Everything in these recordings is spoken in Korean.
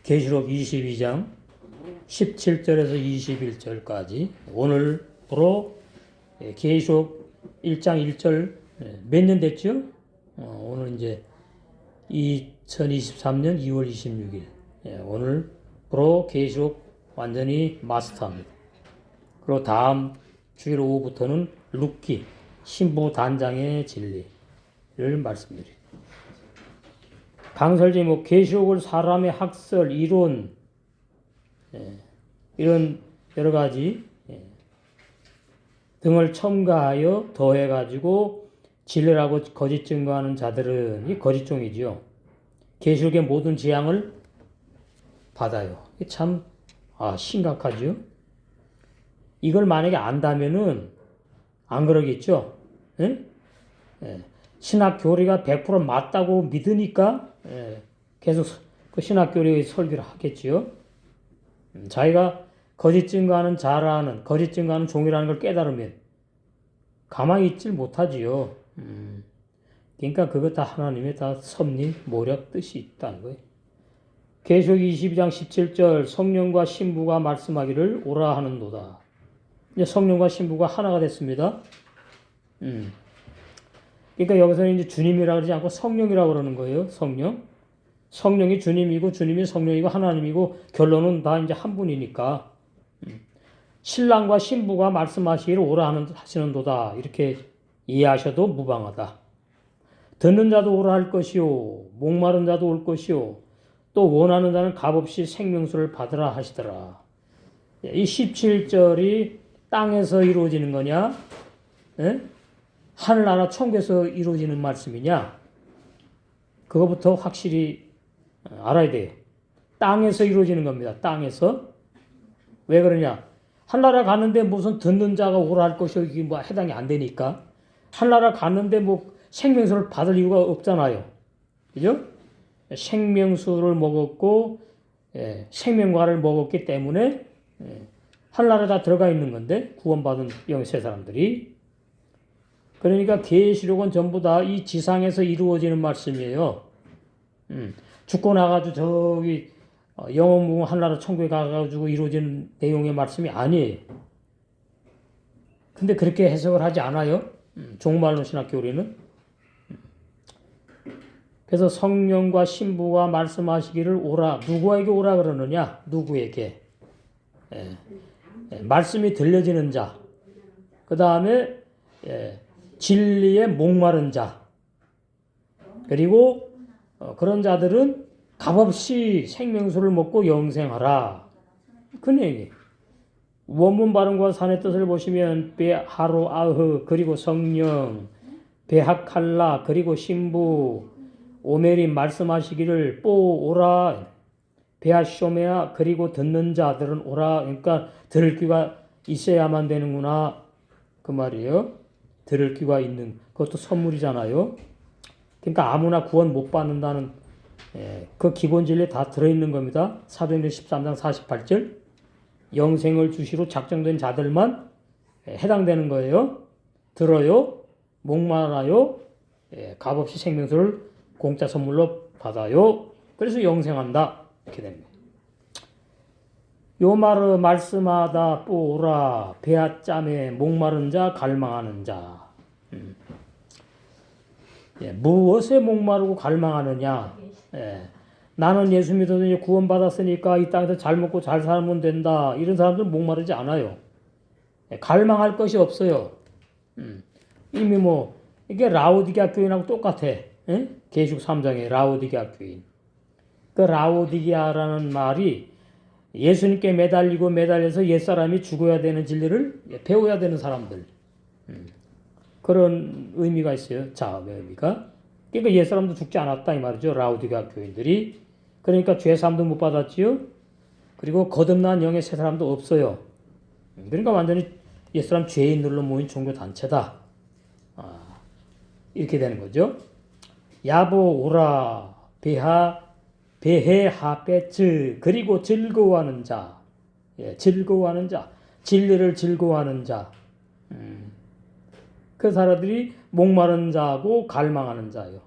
계시록 22장 17절에서 21절까지 오늘부로 계시록 1장 1절 몇 년 됐죠? 오늘 이제 2023년 2월 26일 오늘부로 계시록 완전히 마스터합니다. 그리고 다음 주일 오후부터는 룻기 신부 단장의 진리를 말씀드립니다. 강설 제목 계시록을 사람의 학설, 이론 이런 여러 가지 등을 첨가하여 더해가지고 진리라고 거짓 증거하는 자들은 이 거짓종이지요. 계시록의 모든 재앙을 받아요. 참 심각하죠. 이걸 만약에 안다면은 안 그러겠죠. 신학 교리가 100% 맞다고 믿으니까 계속 그 신학 교리의 설교를 하겠지요. 자기가 거짓 증거하는 자라는 거짓 증거하는 종이라는 걸 깨달으면 가만히 있질 못하지요. 그러니까 그거 다 하나님의 다 섭리, 모략, 뜻이 있다는 거예요. 계시록 22장 17절 성령과 신부가 말씀하기를 오라 하는도다. 이제 성령과 신부가 하나가 됐습니다. 그러니까 여기서는 이제 주님이라고 그러지 않고 성령이라고 그러는 거예요. 성령이 주님이고 주님이 성령이고 하나님이고 결론은 다 이제 한 분이니까 신랑과 신부가 말씀하시기를 오라 하시는도다. 이렇게 이해하셔도 무방하다. 듣는 자도 오라 할 것이요 목마른 자도 올 것이요 또 원하는 자는 값없이 생명수를 받으라 하시더라. 이 17절이 땅에서 이루어지는 거냐? 하늘나라 천국에서 이루어지는 말씀이냐? 그거부터 확실히 알아야 돼요. 땅에서 이루어지는 겁니다. 땅에서. 왜 그러냐? 하늘나라 갔는데 무슨 듣는 자가 오라 할 것이요. 이게 뭐 해당이 안 되니까. 하늘나라 갔는데 뭐 생명수를 받을 이유가 없잖아요. 그죠? 생명수를 먹었고, 생명과를 먹었기 때문에, 하늘나라에 다 들어가 있는 건데, 구원받은 영세 사람들이. 그러니까 계시록은 전부 다 이 지상에서 이루어지는 말씀이에요. 죽고 나가지고 저기 영원무궁 하늘나라 천국에 가가지고 이루어지는 내용의 말씀이 아니에요. 근데 그렇게 해석을 하지 않아요. 종말론 신학 교리는. 그래서 성령과 신부가 말씀하시기를 오라. 누구에게 오라 그러느냐? 누구에게? 말씀이 들려지는 자. 그 다음에 진리에 목마른 자. 그리고 그런 자들은 값없이 생명수를 먹고 영생하라. 그 얘기. 원문 발음과 산의 뜻을 보시면 베하로 아흐 그리고 성령 베하칼라 그리고 신부 오메리 말씀하시기를 뽀 오라 베하쇼메아 그리고 듣는 자들은 오라. 그러니까 들을 귀가 있어야만 되는구나 그 말이에요. 들을 귀가 있는 그것도 선물이잖아요. 그러니까 아무나 구원 못 받는다는 그 기본 진리 다 들어있는 겁니다. 사도행전 13장 48절 영생을 주시로 작정된 자들만 해당되는 거예요. 들어요. 목말라요. 값없이 생명수를 공짜 선물로 받아요. 그래서 영생한다. 이렇게 됩니다. 요 말을 말씀하다 뽀라 배아짬에 목마른 자 갈망하는 자. 무엇에 목마르고 갈망하느냐? 나는 예수 믿어서 구원받았으니까 이 땅에서 잘 먹고 잘 살면 된다. 이런 사람들은 목마르지 않아요. 갈망할 것이 없어요. 이미 뭐 이게 라오디게아 교인하고 똑같아. 계시록 3장의 라오디게아 교인. 그 라오디게아라는 말이 예수님께 매달려서 옛사람이 죽어야 되는 진리를 배워야 되는 사람들. 그런 의미가 있어요. 자음의 의미가. 그러니까 옛사람도 죽지 않았다 이 말이죠. 라오디게아 교인들이. 그러니까 죄사함도 못 받았지요. 그리고 거듭난 영의 새 사람도 없어요. 그러니까 완전히 옛사람 죄인들로 모인 종교단체다. 이렇게 되는 거죠. 야보 오라 베해 하페츠 그리고 즐거워하는 자. 즐거워하는 자. 진리를 즐거워하는 자. 그 사람들이 목마른 자하고 갈망하는 자요.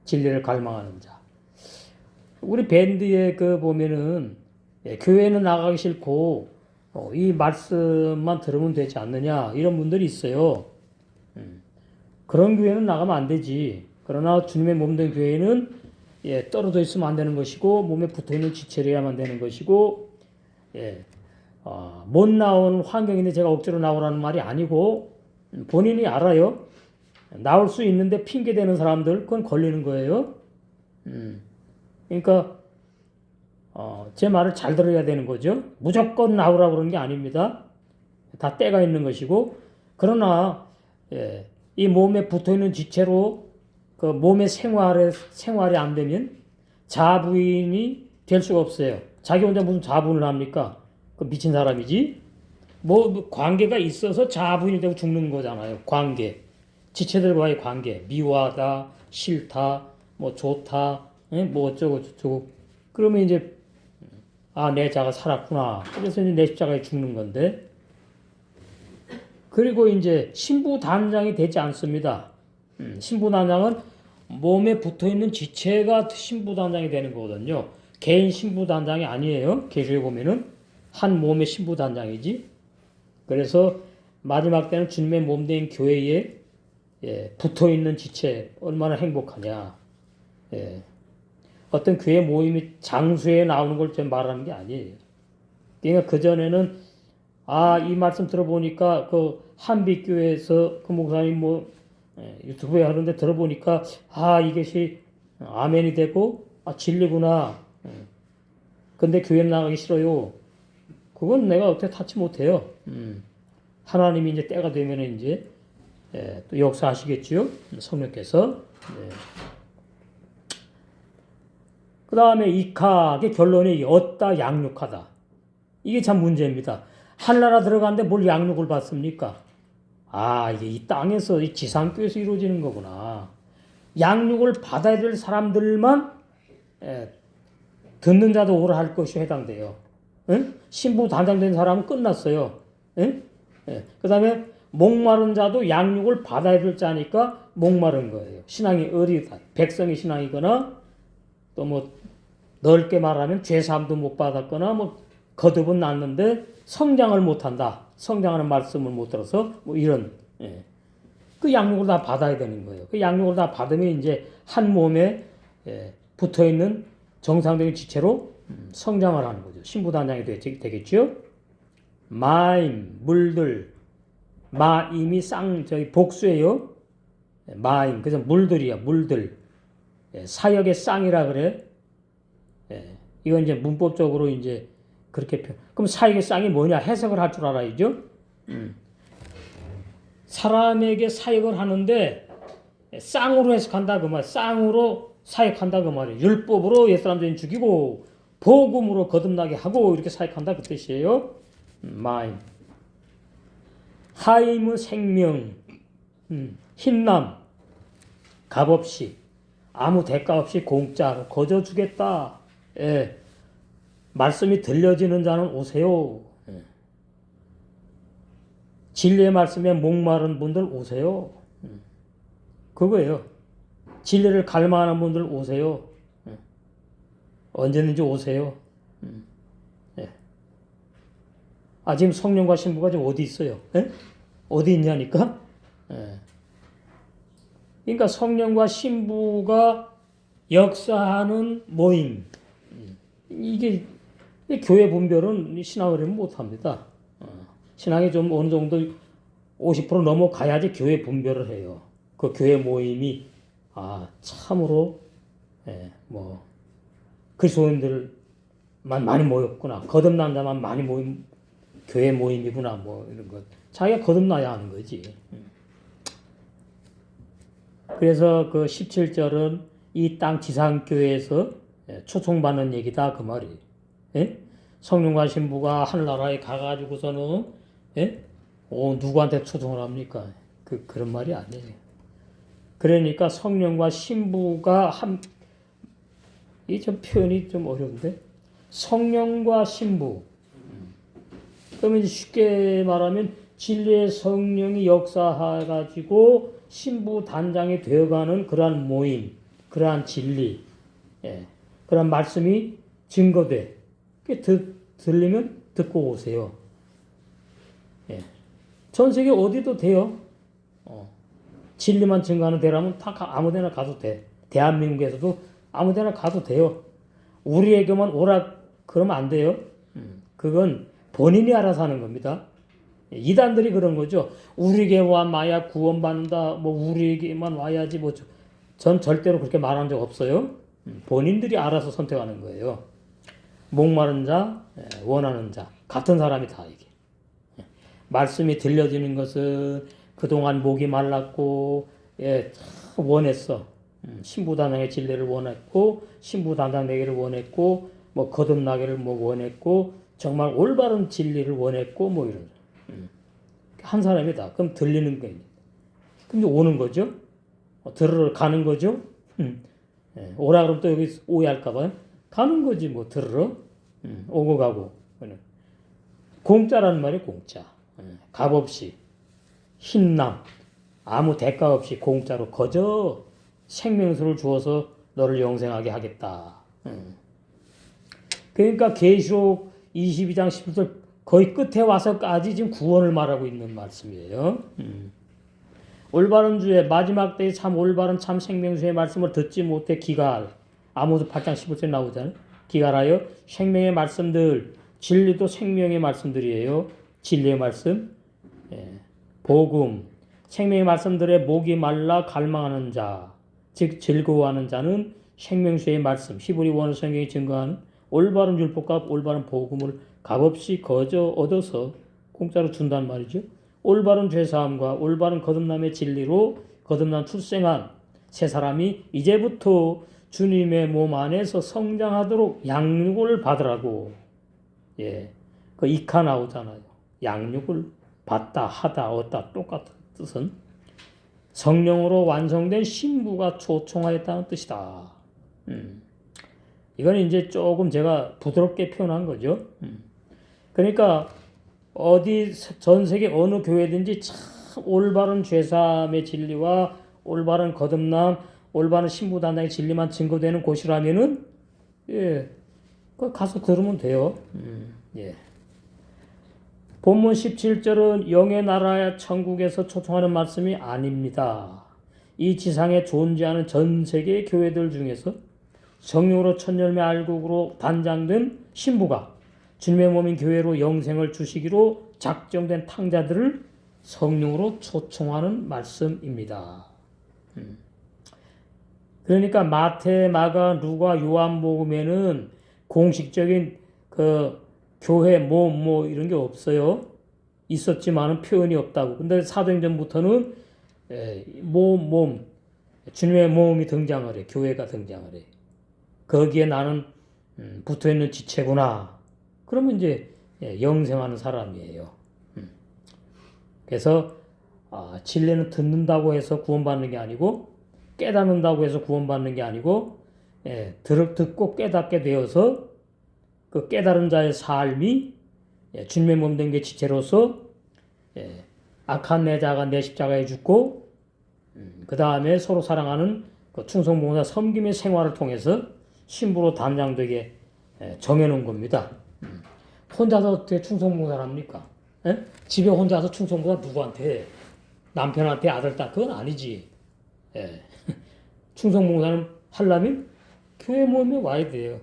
진리를 갈망하는 자. 우리 밴드에 그 보면은 교회는 나가기 싫고 이 말씀만 들으면 되지 않느냐 이런 분들이 있어요. 그런 교회는 나가면 안 되지. 그러나 주님의 몸 된 교회는 떨어져 있으면 안 되는 것이고 몸에 붙어 있는 지체로야만 되는 것이고 못 나오는 환경인데 제가 억지로 나오라는 말이 아니고 본인이 알아요. 나올 수 있는데 핑계 대는 사람들 그건 걸리는 거예요. 그러니까 제 말을 잘 들어야 되는 거죠. 무조건 나오라고 그러는 게 아닙니다. 다 때가 있는 것이고 그러나 이 몸에 붙어있는 지체로 그 몸의 생활이 안 되면 자부인이 될 수가 없어요. 자기 혼자 무슨 자부를 합니까? 그 미친 사람이지. 뭐 관계가 있어서 자부인이 되고 죽는 거잖아요. 관계. 지체들과의 관계. 미워하다, 싫다, 뭐 좋다, 뭐 어쩌고 저쩌고. 그러면 이제 내 자가 살았구나. 그래서 이제 내 십자가에 죽는 건데. 그리고 이제 신부단장이 되지 않습니다. 신부단장은 몸에 붙어있는 지체가 신부단장이 되는 거거든요. 개인 신부단장이 아니에요. 계시에 보면은 한 몸의 신부단장이지. 그래서 마지막 때는 주님의 몸된 교회에 붙어있는 지체 얼마나 행복하냐. 어떤 교회 모임이 장수에 나오는 걸 좀 말하는 게 아니에요. 그러니까 그전에는 이 말씀 들어보니까 그 한빛교회에서 그 목사님 유튜브에 하는데 들어보니까 이것이 아멘이 되고 진리구나. 근데 교회 나가기 싫어요. 그건 내가 어떻게 타치 못해요. 하나님이 이제 때가 되면 이제 또 역사하시겠지요. 성령께서. 그 다음에 이카의 결론이 얻다 양육하다. 이게 참 문제입니다. 한나라 들어가는데 뭘 양육을 받습니까? 이게 이 땅에서 이 지상교에서 이루어지는 거구나. 양육을 받아야 될 사람들만 듣는 자도 오라 할 것이 해당돼요. 신부 단장된 사람은 끝났어요. 그 다음에 목마른 자도 양육을 받아야 될 자니까 목마른 거예요. 신앙이 어리다. 백성의 신앙이거나 또 뭐 넓게 말하면 죄사함도 못 받았거나 뭐 거듭은 났는데 성장을 못한다. 성장하는 말씀을 못 들어서 뭐 이런 그 양육을 다 받아야 되는 거예요. 그 양육을 다 받으면 이제 한 몸에 붙어 있는 정상적인 지체로 성장을 하는 거죠. 신부단장이 되겠죠. 마임 물들 마임이 저기 복수예요. 마임 그래서 물들이야 물들 사역의 쌍이라 그래. 이건 이제 문법적으로 이제 그렇게 그럼 사역의 쌍이 뭐냐 해석을 할 줄 알아야죠. 사람에게 사역을 하는데 쌍으로 해석한다 그 말. 쌍으로 사역한다 그 말이에요. 율법으로 옛사람들은 죽이고 복음으로 거듭나게 하고 이렇게 사역한다 그 뜻이에요. 마임. 하임은 생명. 흰남. 값없이 아무 대가 없이 공짜로 거저 주겠다. 말씀이 들려지는 자는 오세요. 진리의 말씀에 목마른 분들 오세요. 그거예요. 진리를 갈망하는 분들 오세요. 언제든지 오세요. 지금 성령과 신부가 지금 어디 있어요? 어디 있냐니까? 그러니까 성령과 신부가 역사하는 모임. 이게 교회 분별은 신앙을 하면 못합니다. 신앙이 좀 어느 정도 50% 넘어가야지 교회 분별을 해요. 그 교회 모임이 참으로 그리스도인들만 많이 모였구나. 거듭난 자만 많이 모인 교회 모임이구나. 뭐 이런 것. 자기가 거듭나야 하는 거지. 그래서 그 17절은 이 땅 지상교회에서 초청받는 얘기다 그 말이에요. 성령과 신부가 하늘나라에 가가지고서는 누구한테 초청을 합니까? 그런 말이 아니에요. 그러니까 성령과 신부가 이 좀 표현이 좀 어려운데 성령과 신부. 그러면 이제 쉽게 말하면 진리의 성령이 역사해가지고 신부 단장이 되어가는 그러한 모임, 그러한 진리. 그런 말씀이 증거돼. 들리면 듣고 오세요. 예. 전 세계 어디도 돼요. 진리만 증거하는 데라면 다 아무데나 가도 돼. 대한민국에서도 아무데나 가도 돼요. 우리에게만 오라 그러면 안 돼요. 그건 본인이 알아서 하는 겁니다. 이단들이 그런 거죠. 우리에게 와야 구원받는다. 뭐 우리에게만 와야지. 뭐 전 절대로 그렇게 말한 적 없어요. 본인들이 알아서 선택하는 거예요. 목마른 자, 원하는 자 같은 사람이 다 이게. 말씀이 들려지는 것은 그동안 목이 말랐고 원했어. 신부단장의 진리를 원했고 신부단장 되기를 원했고 뭐 거듭나기를 뭐 원했고 정말 올바른 진리를 원했고 뭐 이런 한 사람이다. 그럼 들리는 거예요. 그럼 오는 거죠. 들으러 가는 거죠. 오라 그러면 또 여기 오해할까 봐요. 가는 거지 뭐 들으러. 오고 가고. 공짜라는 말이 공짜. 값없이 흰남 아무 대가 없이 공짜로 거저 생명수를 주어서 너를 영생하게 하겠다. 그러니까 계시록 22장 10절 거의 끝에 와서까지 지금 구원을 말하고 있는 말씀이에요. 올바른 주의 마지막 때의 참 올바른 참 생명수의 말씀을 듣지 못해 기갈. 아모스 8장 15절 나오잖아요. 기갈하여 생명의 말씀들, 진리도 생명의 말씀들이에요. 진리의 말씀, 복음, 생명의 말씀들의 목이 말라 갈망하는 자, 즉 즐거워하는 자는 생명수의 말씀, 히브리 원어 성경이 증거하는 올바른 율법과 올바른 복음을 값없이 거저 얻어서 공짜로 준단 말이죠. 올바른 죄사함과 올바른 거듭남의 진리로 거듭난 출생한 새 사람이 이제부터 주님의 몸 안에서 성장하도록 양육을 받으라고. 그 이카 나오잖아요. 양육을 받다, 하다, 얻다 똑같은 뜻은 성령으로 완성된 신부가 초청하였다는 뜻이다. 이건 이제 조금 제가 부드럽게 표현한 거죠. 그러니까 어디 전 세계 어느 교회든지 참 올바른 죄사함의 진리와 올바른 거듭남, 올바른 신부단장의 진리만 증거되는 곳이라면은 그 가서 들으면 돼요. 본문 17절은 영의 나라야 천국에서 초청하는 말씀이 아닙니다. 이 지상에 존재하는 전 세계 교회들 중에서 성령으로 첫 열매 알곡으로 단장된 신부가 주님의 몸인 교회로 영생을 주시기로 작정된 탕자들을 성령으로 초청하는 말씀입니다. 그러니까 마태, 마가, 누가, 요한복음에는 공식적인 그 교회 몸 뭐 이런 게 없어요. 있었지만은 표현이 없다고. 근데 사도행전부터는 몸 주님의 몸이 등장을 해. 교회가 등장을 해. 거기에 나는 붙어 있는 지체구나. 그러면 이제 영생하는 사람이에요. 그래서 진리는 듣는다고 해서 구원받는 게 아니고 깨닫는다고 해서 구원받는 게 아니고 듣고 깨닫게 되어서 그 깨달은 자의 삶이 주님의 몸 된 게 지체로서 악한 내 자가 내 십자가에 죽고 그 다음에 서로 사랑하는 그 충성봉사 섬김의 생활을 통해서 신부로 단장되게 정해놓은 겁니다. 혼자서 어떻게 충성봉사를 합니까? 집에 혼자서 충성봉사 누구한테? 남편한테, 아들, 딸 그건 아니지. 충성봉사는 하려면 교회 모임에 와야 돼요.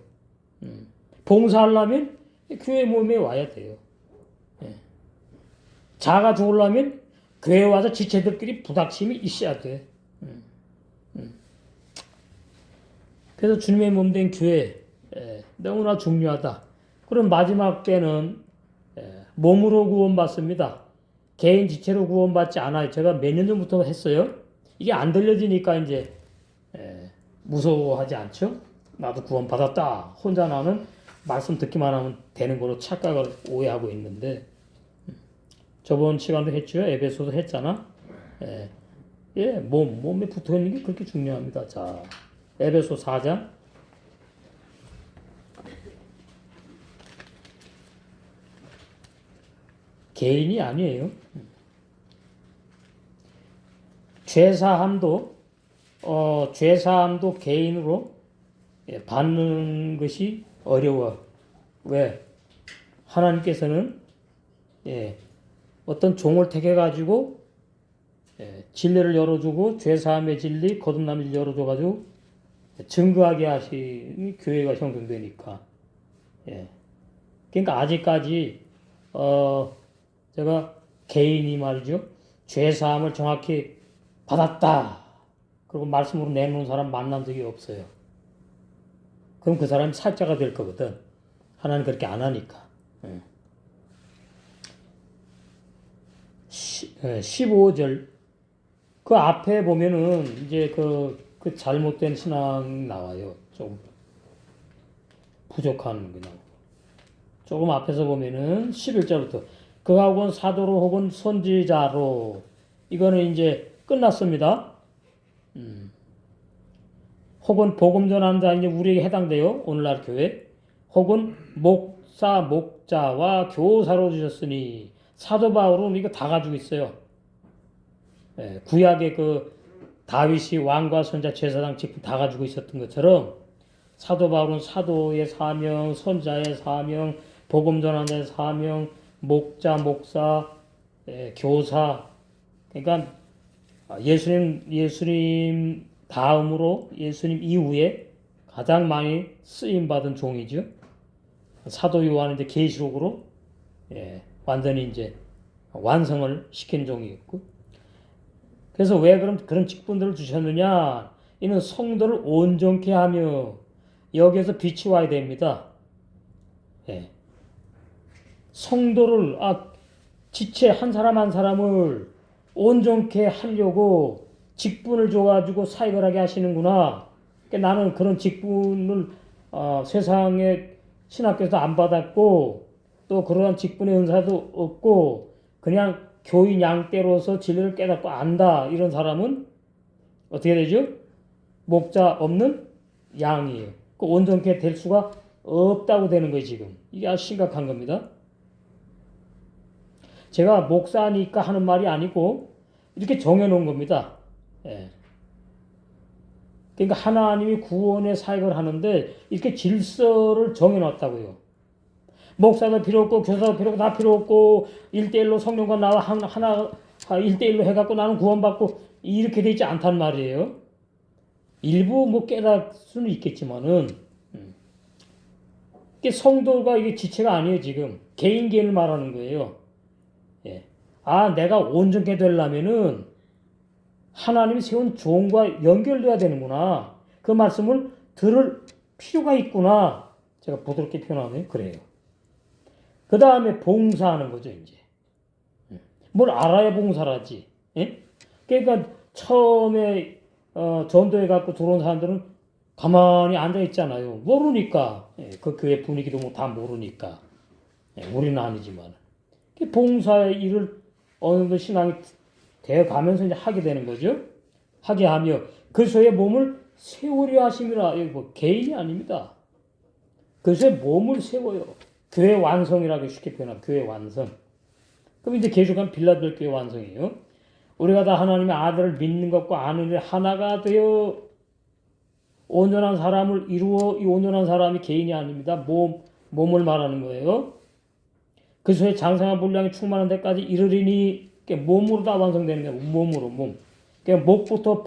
봉사하려면 교회 모임에 와야 돼요. 자가 죽으려면 교회 와서 지체들끼리 부닥침이 있어야 돼. 그래서 주님의 몸 된 교회 너무나 중요하다. 그럼 마지막 때는 몸으로 구원받습니다. 개인 지체로 구원받지 않아요. 제가 몇 년 전부터 했어요. 이게 안 들려지니까 이제 무서워하지 않죠? 나도 구원받았다. 혼자 나는 말씀 듣기만 하면 되는 걸로 착각을 오해하고 있는데 저번 시간도 했죠. 에베소도 했잖아. 몸에 붙어 있는 게 그렇게 중요합니다. 자, 에베소 4장. 개인이 아니에요. 죄사함도 개인으로 받는 것이 어려워. 왜? 하나님께서는 어떤 종을 택해 가지고 진리를 열어주고 죄사함의 진리, 거듭남을 열어줘가지고 증거하게 하신 교회가 형성되니까. 그러니까 아직까지 제가 개인이 말이죠, 죄사함을 정확히 받았다 그리고 말씀으로 내놓은 사람 만난 적이 없어요. 그럼 그 사람이 살자가 될 거거든. 하나님 그렇게 안 하니까. 15절 그 앞에 보면은 이제 그 잘못된 신앙 나와요. 좀 부족한 그냥. 조금 앞에서 보면은 11절부터 그가 혹은 사도로 혹은 선지자로, 이거는 이제 끝났습니다. 혹은 복음 전하는 자, 이제 우리에게 해당돼요. 오늘날 교회. 혹은 목사, 목자와 교사로 주셨으니, 사도 바울은 이거 다 가지고 있어요. 구약의 그 다윗이 왕과 선자, 제사장 직분 다 가지고 있었던 것처럼 사도 바울은 사도의 사명, 선자의 사명, 복음 전하는 자의 사명, 목자, 목사, 교사. 그러니까 예수님 다음으로, 예수님 이후에 가장 많이 쓰임 받은 종이죠. 사도 요한은 이제 계시록으로 완전히 이제 완성을 시킨 종이었고. 그래서 왜 그런 직분들을 주셨느냐? 이는 성도를 온전케 하며, 여기에서 빛이 와야 됩니다. 성도를, 지체 한 사람 한 사람을 온전케 하려고 직분을 줘가지고 사역을 하게 하시는구나. 그러니까 나는 그런 직분을 세상의 신학교에서 안 받았고, 또 그러한 직분의 은사도 없고, 그냥 교인 양떼로서 진리를 깨닫고 안다, 이런 사람은 어떻게 되죠? 목자 없는 양이에요. 그 온전케 될 수가 없다고 되는 거예요, 지금. 이게 아주 심각한 겁니다. 제가 목사니까 하는 말이 아니고 이렇게 정해놓은 겁니다. 그러니까 하나님이 구원의 사역을 하는데 이렇게 질서를 정해놨다고요. 목사도 필요 없고 교사도 필요 없고 다 필요 없고 1대1로 성령과 나와 하나 1대1로 해갖고 나는 구원받고 이렇게 되지 않단 말이에요. 일부 뭐 깨달을 수는 있겠지만은 이게 성도가 이게 지체가 아니에요. 지금 개인을 말하는 거예요. 내가 온전케 되려면은 하나님이 세운 종과 연결돼야 되는구나. 그 말씀을 들을 필요가 있구나. 제가 부드럽게 표현하면 그래요. 그 다음에 봉사하는 거죠, 이제. 뭘 알아야 봉사를 하지. 그러니까 처음에 전도해 갖고 들어온 사람들은 가만히 앉아 있잖아요. 모르니까. 그 교회 분위기도 뭐 다 모르니까. 우리는 아니지만. 봉사의 일을 어느 정도 신앙이 되어 가면서 이제 하게 되는 거죠. 하게 하며 그리스도의 몸을 세우려 하심이라. 여기 뭐 개인이 아닙니다. 그리스도의 몸을 세워요. 교회 완성이라고 쉽게 표현하면 교회 완성. 그럼 이제 계속한 빌라델 교회 완성이에요. 우리가 다 하나님의 아들을 믿는 것과 아는 일 하나가 되어 온전한 사람을 이루어, 이 온전한 사람이 개인이 아닙니다. 몸을 말하는 거예요. 그리스도의 장성한 분량이 충만한 데까지 이르리니, 몸으로 다 완성되는 거예요. 몸으로, 몸. 그러니까 목부터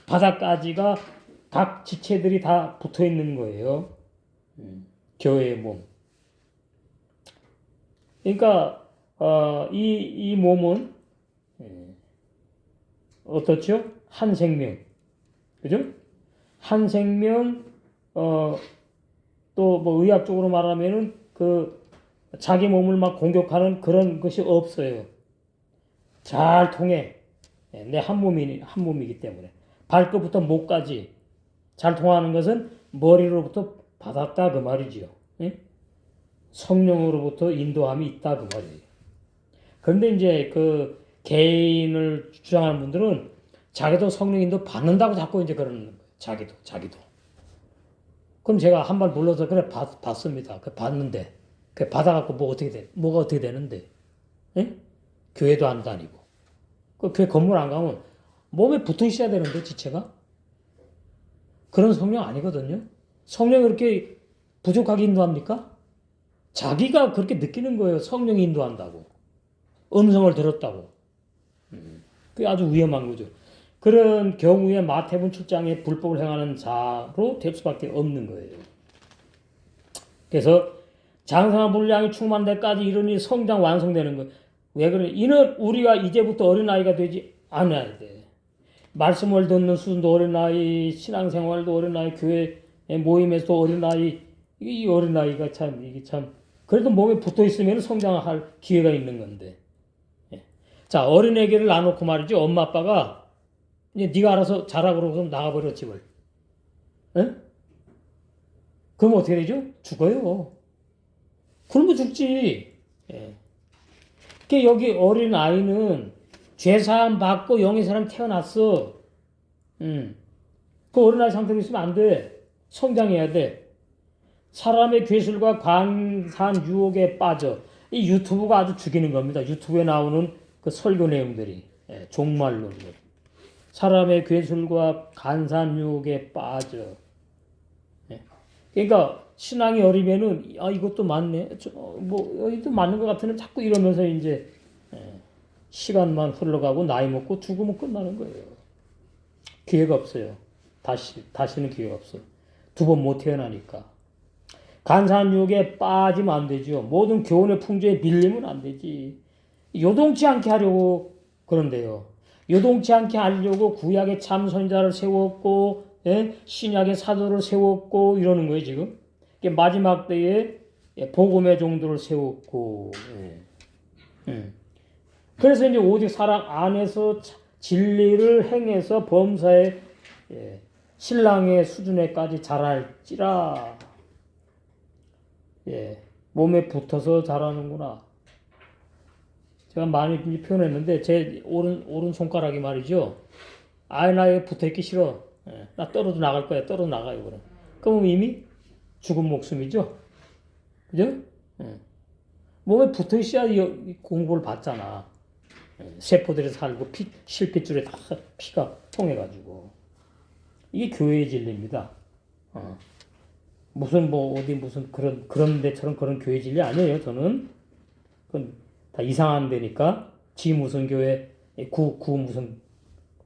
바닥까지가 각 지체들이 다 붙어 있는 거예요. 교회의 몸. 그러니까 이 몸은 어떻죠? 한 생명, 그죠? 한 생명. 또 뭐 의학적으로 말하면은 그 자기 몸을 막 공격하는 그런 것이 없어요. 잘 통해. 내 한 몸이기 때문에 발끝부터 목까지 잘 통하는 것은 머리로부터 받았다 그 말이지요. 성령으로부터 인도함이 있다 그 말이에요. 그런데 이제 그 개인을 주장하는 분들은 자기도 성령 인도 받는다고 자꾸 이제 그러는 거예요. 자기도. 그럼 제가 한 발 물러서 그래 받습니다. 그 받는데 그 받아갖고 뭐가 어떻게 되는데? 교회도 안 다니고 그 교회 건물 안 가면 몸에 붙어 있어야 되는데 지체가 그런 성령 아니거든요. 성령이 그렇게 부족하게 인도합니까? 자기가 그렇게 느끼는 거예요. 성령이 인도한다고. 음성을 들었다고. 그게 아주 위험한 거죠. 그런 경우에 마태복음 7장에 불법을 행하는 자로 될 수밖에 없는 거예요. 그래서 장성한 분량이 충만될 때까지 이르니 성장 완성되는 거예요. 왜 그러냐? 이는 우리가 이제부터 어린아이가 되지 않아야 돼. 말씀을 듣는 수준도 어린아이, 신앙생활도 어린아이, 교회 모임에서도 어린아이, 이 어린아이가 참, 이게 참, 그래도 몸에 붙어 있으면 성장할 기회가 있는 건데. 자, 어린애기를 놔놓고 말이죠. 엄마, 아빠가, 이제 네가 알아서 자라 그러고서 나가버려, 집을. 에? 그럼 어떻게 되죠? 죽어요. 굶어 죽지. 예. 그 여기 어린 아이는 죄사함 받고 영의 사람 태어났어. 그 어린 아이 상태로 있으면 안 돼. 성장해야 돼. 사람의 괴술과 광산 유혹에 빠져. 이 유튜브가 아주 죽이는 겁니다. 유튜브에 나오는 그 설교 내용들이. 예, 종말론. 사람의 괴술과 간산 유혹에 빠져. 예. 그러니까 신앙이 어리면은 아 이것도 맞네. 이것도 맞는 것 같으면 자꾸 이러면서 이제 시간만 흘러가고 나이 먹고 죽으면 끝나는 거예요. 기회가 없어요. 다시는 기회가 없어. 두 번 못 태어나니까. 간사한 유혹에 빠지면 안 되죠. 모든 교훈의 풍조에 밀리면 안 되지. 요동치 않게 하려고 그런데요. 요동치 않게 하려고 구약의 참 선지자를 세웠고, 예? 신약의 사도를 세웠고 이러는 거예요 지금. 마지막 때에 복음의 종들을 세웠고. 그래서 이제 오직 사랑 안에서 진리를 행해서 범사의 신랑의 수준에까지 자랄지라. 몸에 붙어서 자라는구나. 제가 많이 표현했는데 제 오른 손가락이 말이죠. 아이 나 여기 붙어있기 싫어. 나 떨어져 나갈 거야. 떨어져 나가요 그럼. 그럼 이미 죽은 목숨이죠. 그죠? 몸에 붙어 있어야 공부를 받잖아. 세포들이 살고 실핏줄에 다 피가 통해가지고. 이게 교회의 진리입니다. 무슨 무슨 그런 데처럼 그런 교회 진리 아니에요. 저는 그건 다 이상한 데니까 지 무슨 교회 구 무슨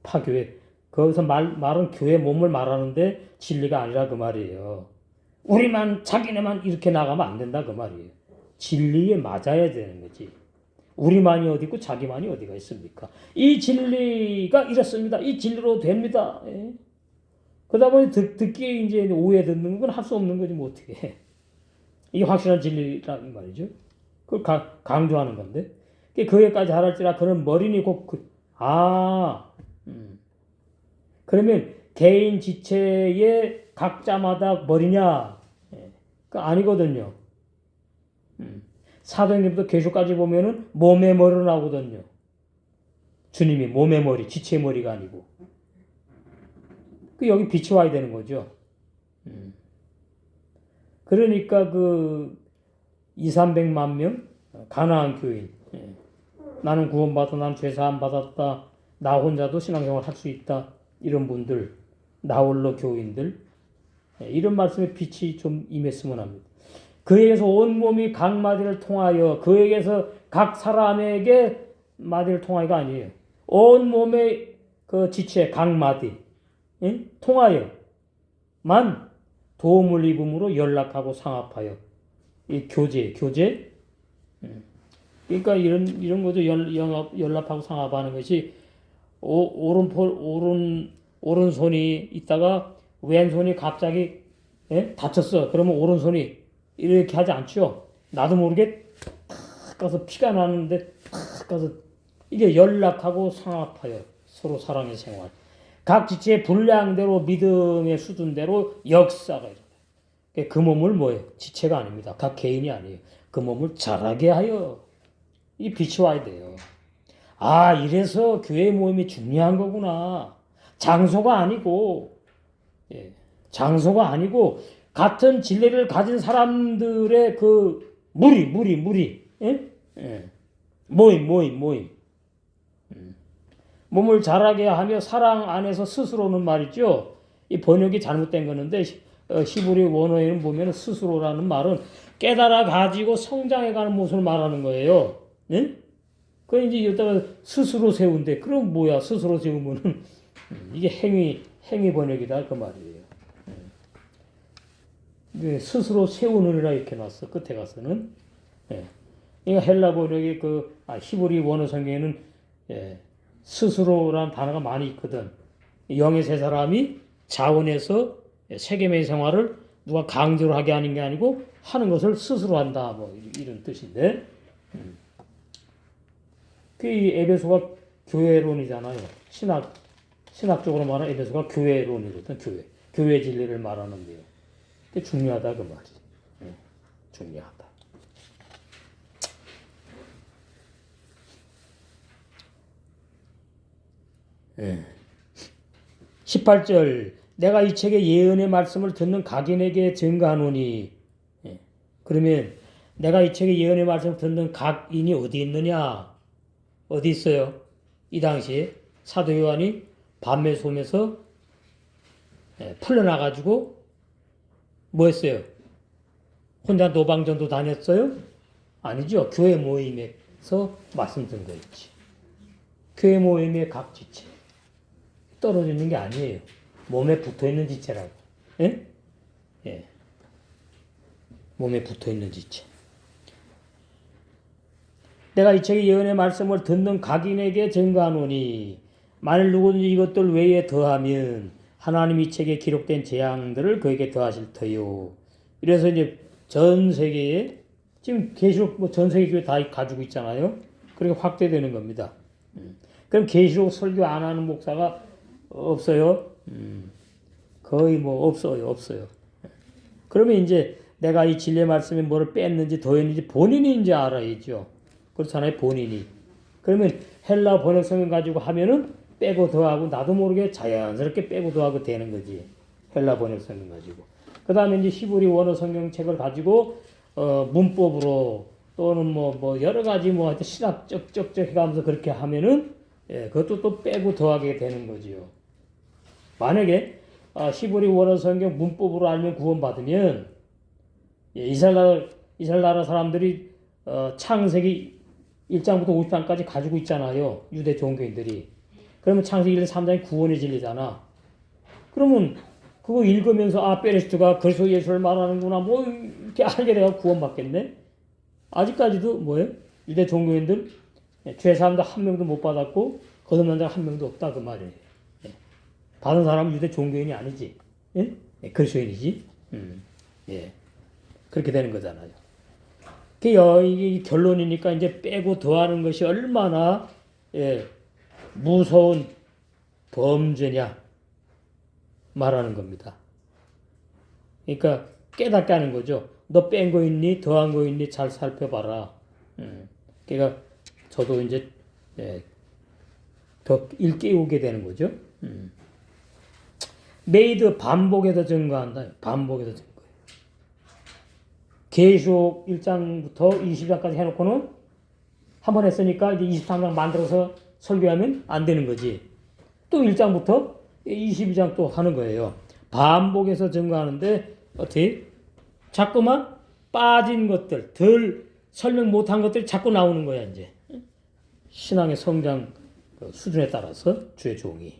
파교회 거기서 말은 교회 몸을 말하는데 진리가 아니라 그 말이에요. 우리만 자기네만 이렇게 나가면 안 된다 그 말이에요. 진리에 맞아야 되는 거지. 우리만이 어디 있고 자기만이 어디가 있습니까? 이 진리가 이렇습니다. 이 진리로 됩니다. 예? 그러다 보니 듣기에 이제 오해 듣는 건 할 수 없는 거지 뭐 어떻게 해. 이게 확실한 진리라는 말이죠. 그걸 강조하는 건데. 그에까지 하랄지라 그는 머리니 곧 그러면 개인 지체의 각자마다 머리냐? 그 아니거든요. 사도행전부터 계시까지 보면은 몸의 머리로 나오거든요. 주님이 몸의 머리, 지체의 머리가 아니고. 그 여기 빛이 와야 되는 거죠. 그러니까 그 200~300만 명 가나안 교인. 나는 구원받아, 나는 죄사함 받았다. 나 혼자도 신앙생활 할 수 있다. 이런 분들, 나홀로 교인들. 이런 말씀에 빛이 좀 임했으면 합니다. 그에게서 온 몸이 각 마디를 통하여 그에게서 각 사람에게 마디를 통하여가 아니에요. 온 몸의 그 지체 각 마디 통하여만 도움을 입음으로 연락하고 상합하여 이 교제 그러니까 이런 거죠. 연락하고 상합하는 것이 오른손이 있다가 왼손이 갑자기 다쳤어. 그러면 오른손이 이렇게 하지 않죠. 나도 모르게 탁 가서 피가 나는데 탁 가서 이게 연락하고 상합하여 서로 사랑의 생활. 각 지체의 분량대로 믿음의 수준대로 역사가 이렇게. 그 몸을 뭐예요? 지체가 아닙니다. 각 개인이 아니에요. 그 몸을 자라게 하여 이 빛이 와야 돼요. 아 이래서 교회 모임이 중요한 거구나. 장소가 아니고 장소가 아니고 같은 진리를 가진 사람들의 그 무리 모임 몸을 자라게 하며 사랑 안에서 스스로는 말이죠. 이 번역이 잘못된 거는데 히브리 원어에는 보면 스스로라는 말은 깨달아 가지고 성장해가는 모습을 말하는 거예요. 네? 그 이제 여기다가 스스로 세운데 그럼 뭐야? 스스로 세우면은 이게 행위 번역이다 그 말이에요. 스스로 세우느니라 이렇게 놨어 끝에 가서는. 예. 그러니까 헬라 번역의 히브리 원어 성경에는 스스로라는 단어가 많이 있거든. 영의 세 사람이 자원해서 세계의 생활을 누가 강제로 하게 하는 게 아니고 하는 것을 스스로 한다 뭐 이런 뜻인데. 그 에베소가 교회론이잖아요. 신학적으로 말하면 에베소가 교회론이거든. 교회 진리를 말하는데요. 그게 중요하다 그 말이. 중요하다. 18절 내가 이 책의 예언의 말씀을 듣는 각인에게 증거하노니. 그러면 내가 이 책의 예언의 말씀을 듣는 각인이 어디 있느냐? 어디 있어요? 이 당시에 사도 요한이 밤에 som에서 풀려나가지고 뭐 했어요? 혼자 노방전도 다녔어요? 아니죠. 교회 모임에서 말씀 듣는 거였지. 교회 모임의 각 지체. 떨어지는 게 아니에요. 몸에 붙어있는 지체라고. 예? 예. 몸에 붙어있는 지체. 내가 이 책의 예언의 말씀을 듣는 각인에게 증거하노니 만일 누구든지 이것들 외에 더하면 하나님 이 책에 기록된 재앙들을 그에게 더하실 터요. 이래서 이제 전 세계에 지금 계시록 전 세계 교회 다 가지고 있잖아요. 그렇게 확대되는 겁니다. 그럼 계시록 설교 안 하는 목사가 없어요? 거의 뭐 없어요. 그러면 이제 내가 이 진리의 말씀에 뭐를 뺐는지 더했는지 본인이 이제 알아야죠. 그렇잖아요, 본인이. 그러면 헬라 번역성경 가지고 하면은 빼고 더하고 나도 모르게 자연스럽게 빼고 더하고 되는 거지. 헬라 번역성경 가지고. 그 다음에 이제 히브리 원어 성경책을 가지고 문법으로 또는 뭐 여러 가지 뭐 하여튼 신학 쩍쩍 해가면서 그렇게 하면은 그것도 또 빼고 더하게 되는 거지요. 만약에 히브리 원어 성경 문법으로 알면 구원받으면 이스라엘 나라 사람들이 창세기 1장부터 50장까지 가지고 있잖아요. 유대 종교인들이. 그러면 창세기 1, 3장이 구원의 진리잖아. 그러면 그거 읽으면서 페레시트가 그리스도 예수를 말하는구나 뭐 이렇게 알게 돼서 구원받겠네. 아직까지도 뭐예요? 유대 종교인들 죄사함도 한 명도 못 받았고 거듭난 자가 한 명도 없다 그 말이에요. 받은 사람은 유대 종교인이 아니지. 그리스도인이지. 예. 그렇게 되는 거잖아요. 이게 결론이니까 이제 빼고 더하는 것이 얼마나 무서운 범죄냐 말하는 겁니다. 그러니까 깨닫게 하는 거죠. 너 뺀 거 있니? 더한 거 있니? 잘 살펴봐라. 그러니까 저도 이제 더 일깨우게 되는 거죠. 메이드 반복해서 증거한다. 반복해서 증거해요. 계시록 1장부터 20장까지 해놓고는 한 번 했으니까 이제 23장 만들어서 설교하면 안 되는 거지. 또 1장부터 22장 또 하는 거예요. 반복해서 증거하는데 어떻게? 자꾸만 빠진 것들, 덜 설명 못한 것들이 자꾸 나오는 거야 이제. 신앙의 성장 수준에 따라서 주의 종이.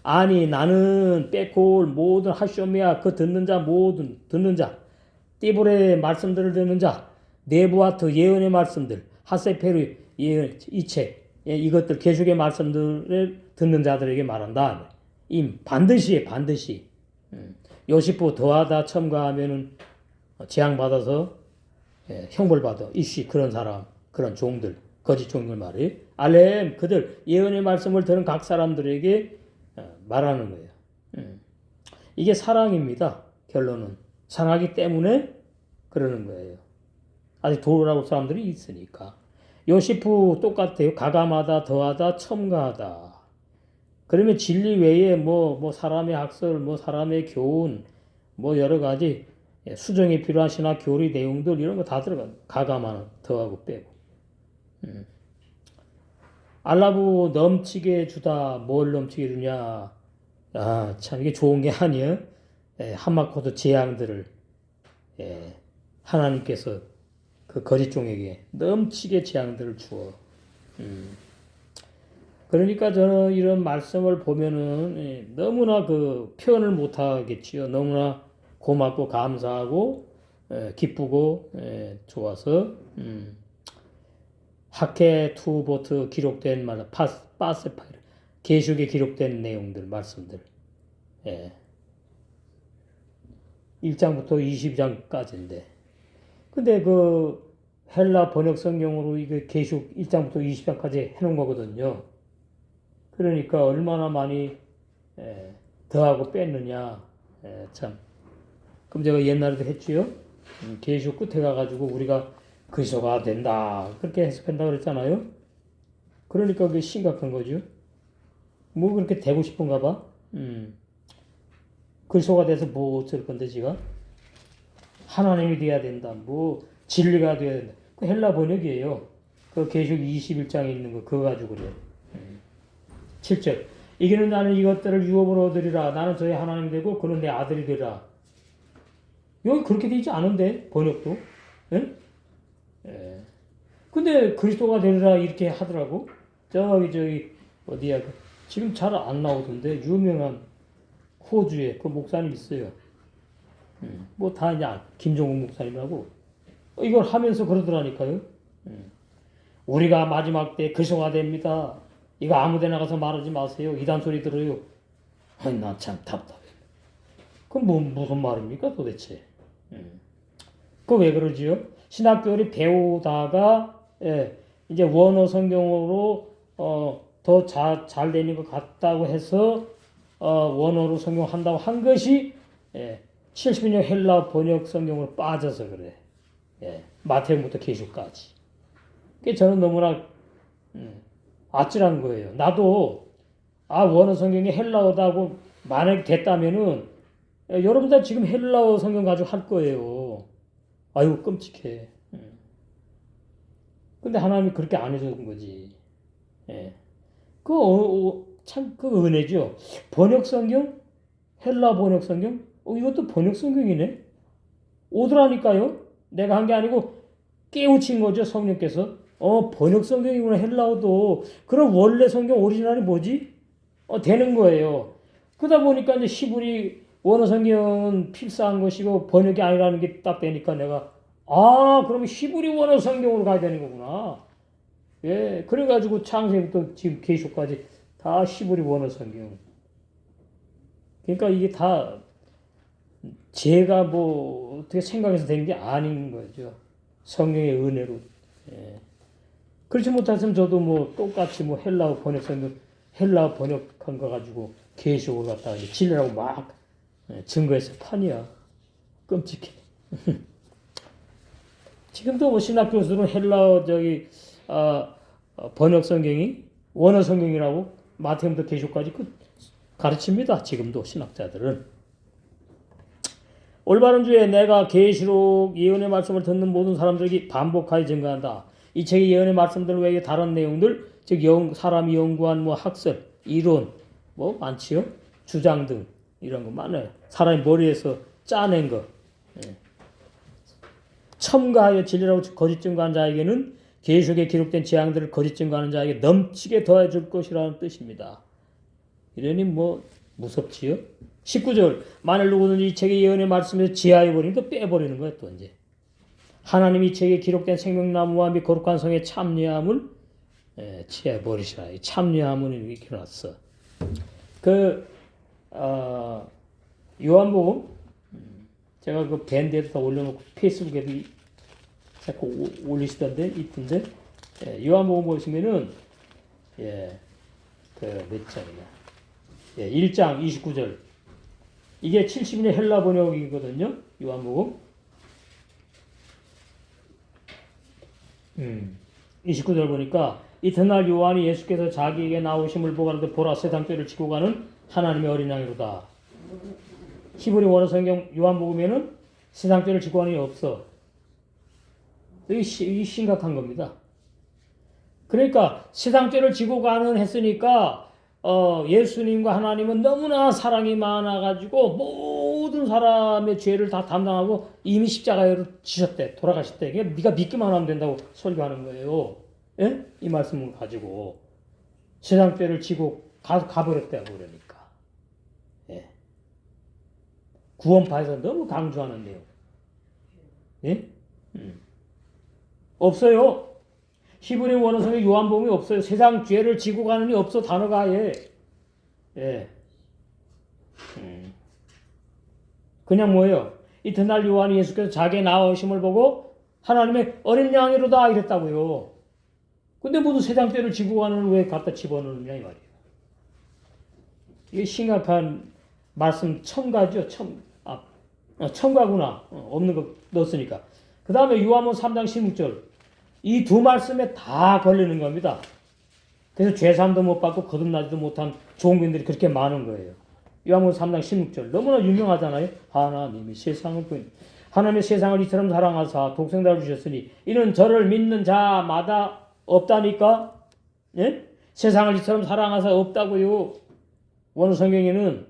아니 나는 빼골 모든 하쇼미야 그 듣는 자 모든 듣는 자 띠브레의 말씀들을 듣는 자 네부아트 예언의 말씀들 하세페르 예언 이 책 이것들 계시록의 말씀들을 듣는 자들에게 말한다. 반드시 요시프 더하다 첨가하면은 재앙 받아서 형벌 받아 이씨 그런 사람 그런 종들 거짓 종들 말이 알렘 그들 예언의 말씀을 들은 각 사람들에게 말하는 거예요. 이게 사랑입니다. 결론은 사랑하기 때문에 그러는 거예요. 아직 돌아올 사람들이 있으니까. 요시프 똑같아요. 가감하다, 더하다, 첨가하다. 그러면 진리 외에 뭐 사람의 학설, 뭐 사람의 교훈, 뭐 여러 가지 수정이 필요한 신학 교리 내용들 이런 거 다 들어가. 가감하는, 더하고 빼고. 알라부 넘치게 주다. 뭘 넘치게 주냐? 참 이게 좋은 게 아니에요. 한마코드 재앙들을 하나님께서 그 거짓종에게 넘치게 재앙들을 주어. 그러니까 저는 이런 말씀을 보면은 너무나 그 표현을 못 하겠지요. 너무나 고맙고 감사하고 기쁘고 좋아서 학회 투보트 기록된 말 파세파이르 계시록에 기록된 내용들 말씀들 1장부터 22장까지인데 근데 그 헬라 번역 성경으로 이게 계시록 1장부터 20장까지 해놓은 거거든요. 그러니까 얼마나 많이 더하고 뺐느냐 참. 그럼 제가 옛날에도 했지요. 계시록 끝에 가가지고 우리가 그리스도가 된다 그렇게 해석한다 그랬잖아요. 그러니까 그게 심각한 거죠. 뭐 그렇게 되고 싶은가 봐. 그리스도가 돼서 뭐 어쩔 건데 지가 하나님이 돼야 된다. 뭐 진리가 돼야 된다. 그 헬라 번역이에요. 그 계시록 21장에 있는 거 그거 가지고 그래요. 7절 이기는 자는 이것들을 유업으로 얻으리라. 나는 저의 하나님 되고 그는 내 아들이 되리라. 여기 그렇게 되지 않은데 번역도. 근데 그리스도가 되리라 이렇게 하더라고. 저기 어디야 지금 잘 안 나오던데 유명한 호주에 그 목사님 있어요. 뭐 다 이제 김종국 목사님이라고 이걸 하면서 그러더라니까요. 우리가 마지막 때 그리스도가 됩니다. 이거 아무데나 가서 말하지 마세요. 이단 소리 들어요. 아니 나 참 답답해. 그럼 뭐 무슨 말입니까 도대체? 그 왜 그러지요? 신학교를 배우다가 이제 원어 성경으로 더 잘 되는 것 같다고 해서 원어로 성경 한다고 한 것이 70년 헬라 번역 성경으로 빠져서 그래. 마태복음부터 계시록까지. 그게 저는 너무나 아찔한 거예요. 나도 원어 성경이 헬라어다고 만약에 됐다면은 여러분들 지금 헬라어 성경 가지고 할 거예요. 아이고 끔찍해. 근데 하나님이 그렇게 안 해준 거지. 참 그 은혜죠. 번역 성경, 헬라 번역 성경, 이것도 번역 성경이네. 오더라니까요. 내가 한 게 아니고 깨우친 거죠 성령께서. 번역 성경이구나 헬라어도. 그럼 원래 성경 오리지널이 뭐지? 되는 거예요. 그러다 보니까 이제 히브리 원어 성경은 필사한 것이고 번역이 아니라는 게 딱 되니까 내가 그러면 히브리 원어 성경으로 가야 되는 거구나. 그래가지고 창세부터 지금 계시록까지 다 히브리 원어 성경. 그러니까 이게 다 제가 뭐 어떻게 생각해서 된 게 아닌 거죠. 성령의 은혜로. 그렇지 못했으면 저도 뭐 똑같이 뭐 헬라어 번역 성경 헬라어 번역한 거 가지고 계시록을 갖다가 진리라고 막 증거해서 판이야. 끔찍해. 지금도 뭐 신학 교수들은 헬라어 번역 성경이 원어 성경이라고 마태복음부터 계시록까지 가르칩니다. 지금도 신학자들은. 올바른 주에 내가 계시록 예언의 말씀을 듣는 모든 사람들에게 반복하여 증거한다. 이 책의 예언의 말씀들 외에 다른 내용들, 즉 사람이 연구한 뭐 학설, 이론, 뭐 많지요. 주장 등 이런 거 많아요. 사람이 머리에서 짜낸 거. 첨가하여 진리라고 거짓 증거한 자에게는 계시록에 기록된 재앙들을 거짓 증거하는 자에게 넘치게 더해 줄 것이라는 뜻입니다. 이러니 뭐 무섭지요? 19절 만일 누구든지 이 책의 예언의 말씀에서 지하해 버리면 또 빼버리는 거야 또 이제. 하나님이 이 책에 기록된 생명나무와 및 거룩한 성의 참여함을 취해 버리시라. 이 참여함은 이렇게 놨어. 요한복음 제가 그 밴드에도 다 올려놓고 페이스북에도 자꾸 올리시던데 있던데 요한복음 보시면은 몇 장이냐 1장 29절 이게 70년의 헬라 번역이거든요. 요한복음 29절 보니까 이튿날 요한이 예수께서 자기에게 나오심을 보고 가는데 보라 세상 죄를 지고 가는 하나님의 어린 양이로다. 히브리 원어 성경 요한복음에는 세상 죄를 지고 가는 게 없어. 이게 심각한 겁니다. 그러니까 세상 죄를 지고 가는 했으니까 예수님과 하나님은 너무나 사랑이 많아가지고 모든 사람의 죄를 다 담당하고 이미 십자가에 지셨대, 돌아가셨대. 그러니까 네가 믿기만 하면 된다고 설교하는 거예요. 예? 이 말씀을 가지고 세상 죄를 지고 가버렸다고 그러니까. 예. 구원파에서 너무 강조하는 내용. 예? 없어요. 히브리 원어성에 요한복음이 없어요. 세상 죄를 지고 가는 이 없어 단어가 아예. 예. 그냥 뭐예요? 이튿날 요한이 예수께서 자기의 나으심을 보고 하나님의 어린 양이로다 이랬다고요. 근데 모두 세상 죄를 지고 가는 왜 갖다 집어넣느냐 이 말이에요. 이게 심각한 말씀 첨가죠. 첨가구나. 없는 거 넣었으니까. 그 다음에 요한복음 3장 16절. 이 두 말씀에 다 걸리는 겁니다. 그래서 죄사함도 못 받고 거듭나지도 못한 종민들이 그렇게 많은 거예요. 요한복음 3장 16절. 너무나 유명하잖아요. 하나님이 세상을 이처럼 사랑하사 독생자를 주셨으니 이는 저를 믿는 자마다 없다니까. 예? 세상을 이처럼 사랑하사 없다고요. 원어 성경에는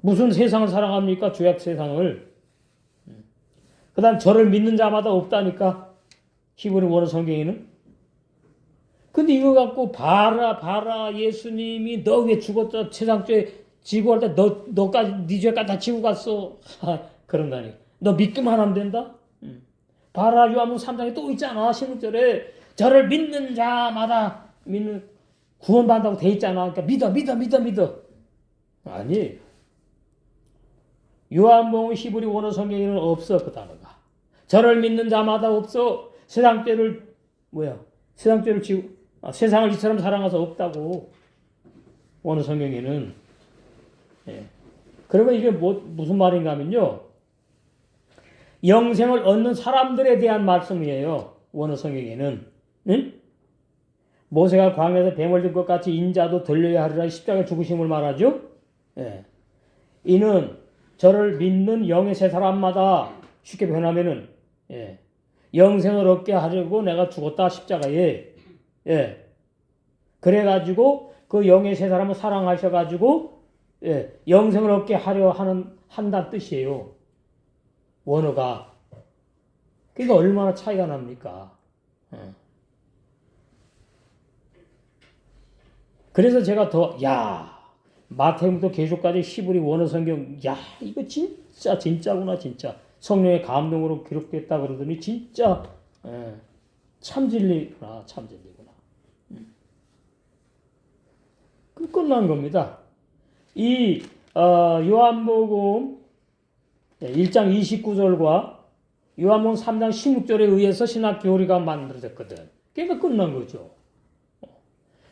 무슨 세상을 사랑합니까? 죄악 세상을. 그 다음 저를 믿는 자마다 없다니까. 히브리 원어 성경에는. 근데 이거 갖고 봐라 예수님이 너 왜 죽었다 세상 죄 지고 할 때 너까지 네 죄까지 다 지고 갔어. 그런다니. 너 믿기만 하면 된다. 봐라 요한복음 3장에 또 있잖아. 16절에 저를 믿는 자마다 구원받는다고 돼 있잖아. 그러니까 믿어. 아니. 요한복음 히브리 원어 성경에는 없어 그 단어가. 저를 믿는 자마다 없어. 세상을 지고 세상을 이처럼 사랑해서 없다고 원어 성경에는. 예. 그러면 이게 무슨 말인가 하면요. 영생을 얻는 사람들에 대한 말씀이에요. 원어 성경에는. 응? 모세가 광야에서 뱀을 든 것 같이 인자도 들려야 하리라 십자가 죽으심을 말하죠. 예. 이는 저를 믿는 영의 세 사람마다 쉽게 변하면은 영생을 얻게 하려고 내가 죽었다 십자가에. 예. 그래가지고 그 영의 세 사람을 사랑하셔가지고 영생을 얻게 하려 한다는 뜻이에요. 원어가. 그러니까 얼마나 차이가 납니까? 그래서 제가 마태부터 계시까지 히브리 원어 성경, 이거 진짜구나, 진짜. 성령의 감동으로 기록됐다 그러더니, 진짜, 참 진리구나. 끝난 겁니다. 이, 요한복음 1장 29절과 요한복음 3장 16절에 의해서 신학 교리가 만들어졌거든. 그러니까 끝난 거죠.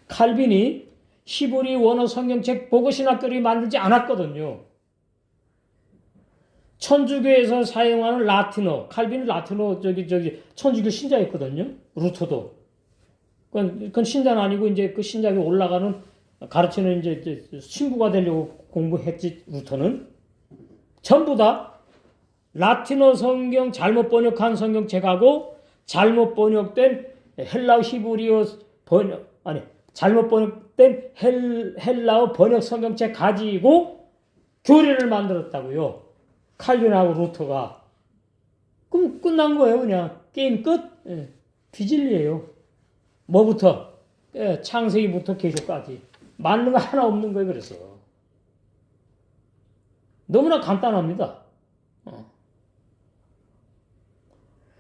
칼빈이 히브리 원어 성경책 보고 신학교를 만들지 않았거든요. 천주교에서 사용하는 라틴어, 칼빈은 라틴어 천주교 신자였거든요. 루터도. 그건 신자는 아니고 이제 그 신자에 올라가는 가르치는 이제 신부가 되려고 공부했지. 루터는 전부 다 라틴어 성경 잘못 번역한 성경책하고 잘못 번역된 헬라어 히브리어 잘못 번역된 헬라어 번역 성경책 가지고 교리를 만들었다고요. 칼빈하고 루터가. 그럼 끝난 거예요. 그냥 게임 끝. 비진리예요. 뭐부터? 창세기부터 계시까지 맞는 거 하나 없는 거예요. 그래서 너무나 간단합니다.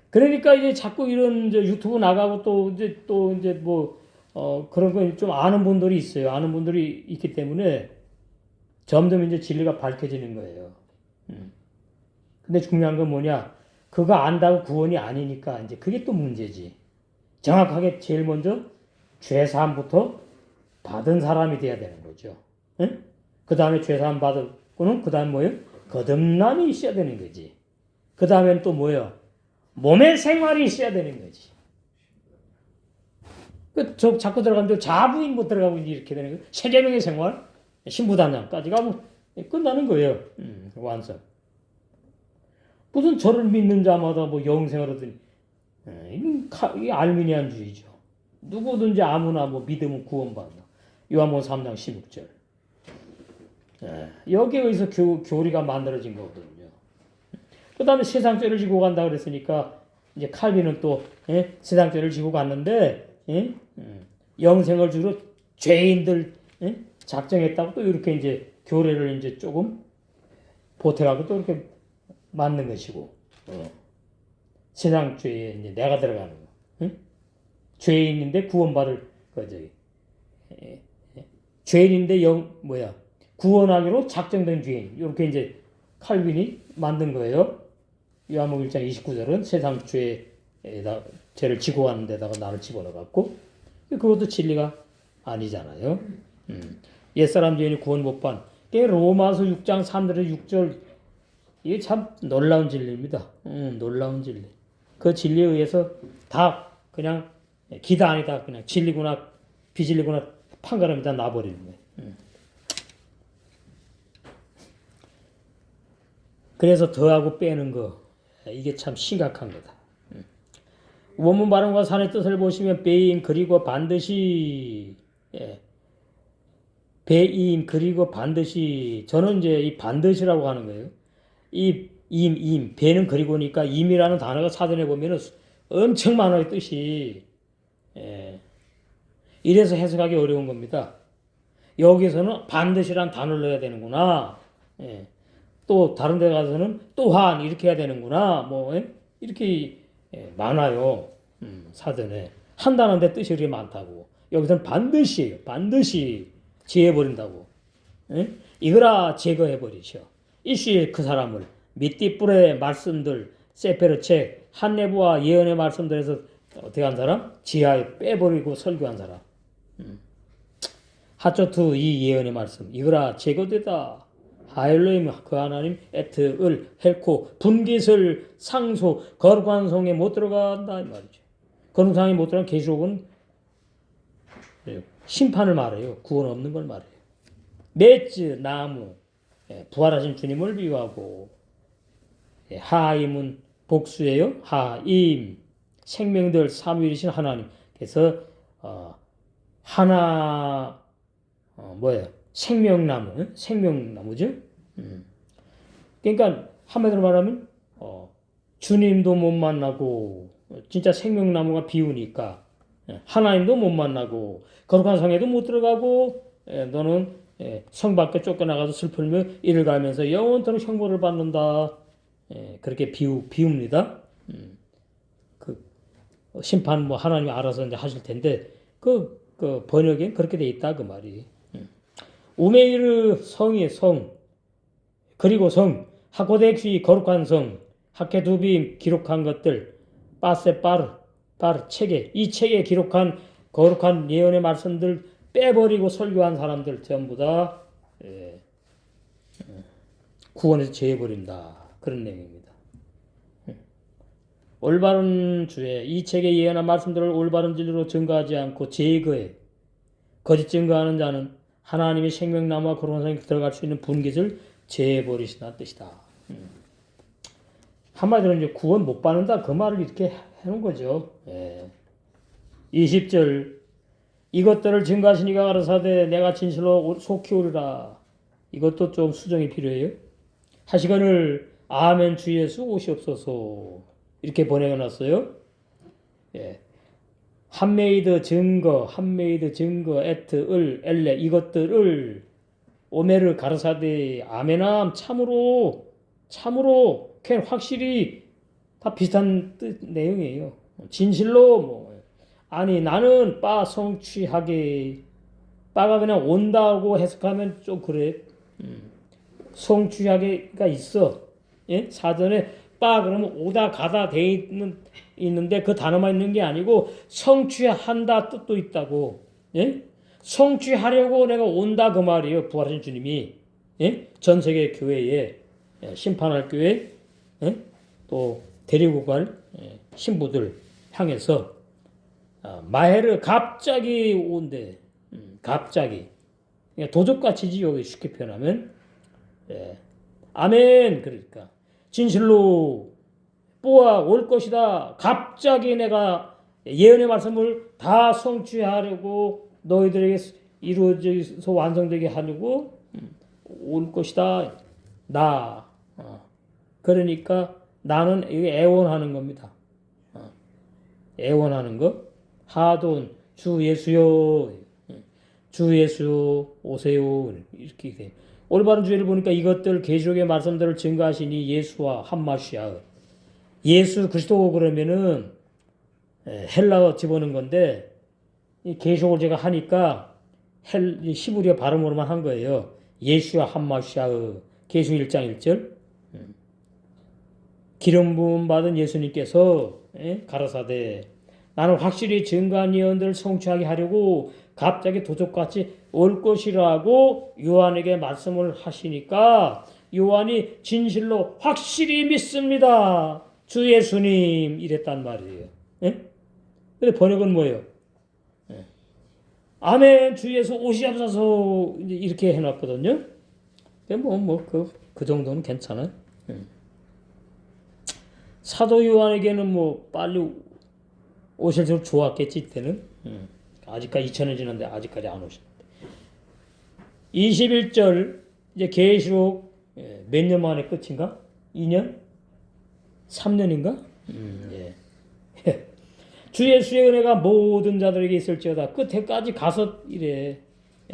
그러니까 이제 자꾸 이런 이제 유튜브 나가고 또 이제 뭐 그런 거 좀 아는 분들이 있어요. 아는 분들이 있기 때문에 점점 이제 진리가 밝혀지는 거예요. 근데 중요한 건 뭐냐? 그거 안다고 구원이 아니니까 이제 그게 또 문제지. 정확하게 제일 먼저 죄사함부터 받은 사람이 돼야 되는 거죠. 응? 그 다음에 죄사함 받았고는 그 다음 뭐예요? 거듭남이 있어야 되는 거지. 그 다음엔 또 뭐예요? 몸의 생활이 있어야 되는 거지. 자꾸 들어가는데 자부인 못 들어가고 이렇게 되는 거예요. 세계명의 생활, 신부단장까지 가면 끝나는 거예요. 완성. 무슨 저를 믿는 자마다 뭐 영생을 얻으니. 이게 알미니안주의죠. 누구든지 아무나 뭐 믿으면 구원받는다. 요한복음 3장 16절. 여기에 의해서 교리가 만들어진 거거든요. 그 다음에 세상죄를 지고 간다 그랬으니까 이제 칼빈은 또 세상죄를 지고 갔는데 영생을 주로 죄인들 작정했다고 또 이렇게 이제 교례를 이제 조금 보태가고 또 이렇게 만든 것이고 세상죄에 이제 내가 들어가는 거. 죄인인데 구원받을 거지. 죄인인데 구원하기로 작정된 죄인. 이렇게 이제 칼빈이 만든 거예요. 요한복음 1장 29절은 세상 죄를 지고 가는 데다가 나를 집어넣어 갖고 그것도 진리가 아니잖아요. 옛사람 죄인이 구원 못 받는. 로마서 6장 3절에 6절 이게 참 놀라운 진리입니다. 놀라운 진리. 그 진리에 의해서 다 그냥 기다 아니다 그냥 진리구나 비진리구나 판가름이 다 나버리는 거예요. 그래서 더하고 빼는 거 이게 참 심각한 거다. 원문 발음과 산의 뜻을 보시면 배임 그리고 반드시 배임 그리고 반드시 저는 이제 이 반드시라고 하는 거예요. 이 배는 그리고니까 임이라는 단어가 사전에 보면은 엄청 많아요 뜻이. 이래서 해석하기 어려운 겁니다. 여기서는 반드시란 단어를 넣어야 되는구나. 또 다른 데 가서는 또한 이렇게 해야 되는구나. 이렇게 많아요. 사전에. 한다는데 뜻이 그렇게 많다고. 여기서는 반드시예요. 반드시 제해버린다고. 이거라 제거해버리셔. 이시 그 사람을 밑띠뿔의 말씀들 세페르 책 한네부와 예언의 말씀들에서 어떻게 한 사람? 지하에 빼버리고 설교한 사람. 하초트 이 예언의 말씀 이거라 제거되다. 하엘로임 그 하나님 에트을 헬코 분깃을 상소 거룩한 성에 못 들어간다 이 말이죠. 거룩한 성에 못 들어간 계시록은 심판을 말해요. 구원 없는 걸 말해요. 맷즈 나무 부활하신 주님을 비유하고 하임은 복수예요. 하임 생명들 삼위이신 하나님. 그래서 하나 생명나무 생명나무죠. 그러니까 한마디로 말하면 주님도 못 만나고 진짜 생명나무가 비우니까 하나님도 못 만나고 거룩한 성에도 못 들어가고 너는 성 밖에 쫓겨나가서 슬프며 이를 가면서 영원토록 형벌을 받는다. 그렇게 비웁니다. 그 심판 하나님이 알아서 이제 하실 텐데 그 번역엔 그렇게 돼 있다 그 말이. 우메이르 성의 성 그리고 성 하코덱시 거룩한 성 하케두빔 기록한 것들 빠세파르 책에 이 책에 기록한 거룩한 예언의 말씀들 빼버리고 설교한 사람들 전부 다 구원에서 제해버린다 그런 내용입니다. 올바른 주에 이 책에 예언한 말씀들을 올바른 진리로 증거하지 않고 제거해 거짓 증거하는 자는 하나님의 생명나무와 거룩한 성에 들어갈 수 있는 분깃을 제해버리신다는 뜻이다. 한마디로 이제 구원 못 받는다 그 말을 이렇게 해놓은 거죠. 20절 이것들을 증거하시니가 가라사대 내가 진실로 속히 오리라. 이것도 좀 수정이 필요해요. 하시거늘 아멘 주 예수 오시옵소서 이렇게 번역해놨어요. 한메이드 증거 에트 을 엘레 이것들을 오메르 가르사데 아멘함 참으로 그냥 확실히 다 비슷한 뜻 내용이에요. 진실로 아니 나는 빠 성취하게 빠가 그냥 온다고 해석하면 좀 그래. 성취하게가 있어. 사전에 빠 그러면 오다 가다 돼 있는데 그 단어만 있는 게 아니고 성취한다 뜻도 있다고. 성취하려고 내가 온다 그 말이에요. 부활하신 주님이 전 세계 교회에 심판할 교회 또 데리고 갈 신부들 향해서 마헤르 갑자기 온대. 갑자기 도적같이지 여기 쉽게 표현하면 아멘 그러니까 진실로 뽀아 올 것이다. 갑자기 내가 예언의 말씀을 다 성취하려고 너희들에게 이루어져서 완성되게 하려고 올 것이다. 나. 그러니까 나는 이게 애원하는 겁니다. 애원하는 거. 하돈 주 예수여, 주 예수 오세요. 이렇게 돼. 올바른 주의를 보니까 이것들 계시록의 말씀들을 증거하시니 예수와 한마시아. 예수 그리스도 그러면은 헬라어 집어넣은 건데 이 계시록을 제가 하니까 히브리어 발음으로만 한 거예요. 예수와 한마시아. 계시록 1장 1절. 기름 부음 받은 예수님께서 가라사대 나는 확실히 증거한 예언들을 성취하게 하려고 갑자기 도적같이 올 것이라고 요한에게 말씀을 하시니까 요한이 진실로 확실히 믿습니다. 주 예수님 이랬단 말이에요. 근데 번역은 뭐예요? 아멘 주 예수 오시옵소서 이렇게 해놨거든요. 그 정도는 괜찮아요. 사도 요한에게는 뭐 빨리 오실수록 좋았겠지 이때는. 아직까지 2000년 지났는데 아직까지 안 오셨는데. 21절 이제 계시록 몇 년 만에 끝인가? 2년? 3년인가? 예. 주 예수의 은혜가 모든 자들에게 있을지어다. 끝에까지 가서 이래.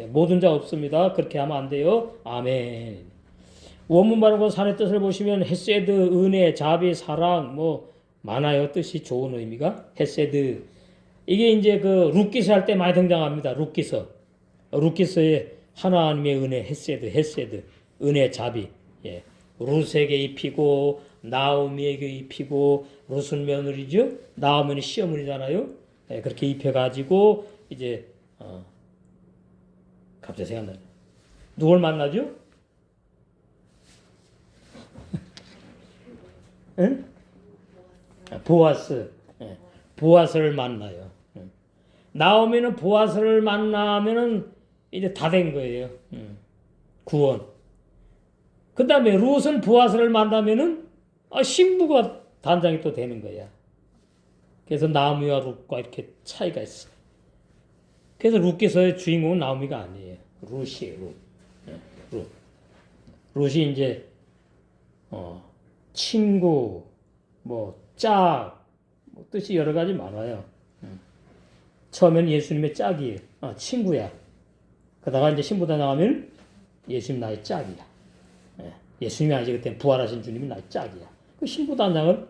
모든 자 없습니다. 그렇게 하면 안 돼요. 아멘. 원문 발음과 산의 뜻을 보시면 헤세드, 은혜, 자비, 사랑 뭐 많아요. 뜻이 좋은 의미가. 헤세드. 이게 이제 그 룻기서 할 때 많이 등장합니다. 룻기서의 하나님의 은혜, 헤세드, 은혜, 자비. 예. 룻에게 입히고 나오미에게 입히고 룻은 며느리죠. 나오미는 시어머니잖아요. 예, 그렇게 입혀가지고 이제 갑자기 생각나요. 누굴 만나죠? 응? 보아스. 예, 보아스를 만나요. 나오미는 보아스를 만나면은 이제 다 된 거예요. 구원. 그 다음에 룻은 보아스를 만나면은 신부가 단장이 또 되는 거야. 그래서 나오미와 룻과 이렇게 차이가 있어. 그래서 룻께서의 주인공은 나오미가 아니에요. 룻이에요. 룻. 룻이 이제 친구, 뭐 짝, 뭐 뜻이 여러 가지 많아요. 처음에는 예수님의 짝이에요. 친구야. 그러다가 이제 신부다 나가면 예수님 나의 짝이야. 예수님이 아니지 그때 부활하신 주님이 나의 짝이야. 그 신부 단장을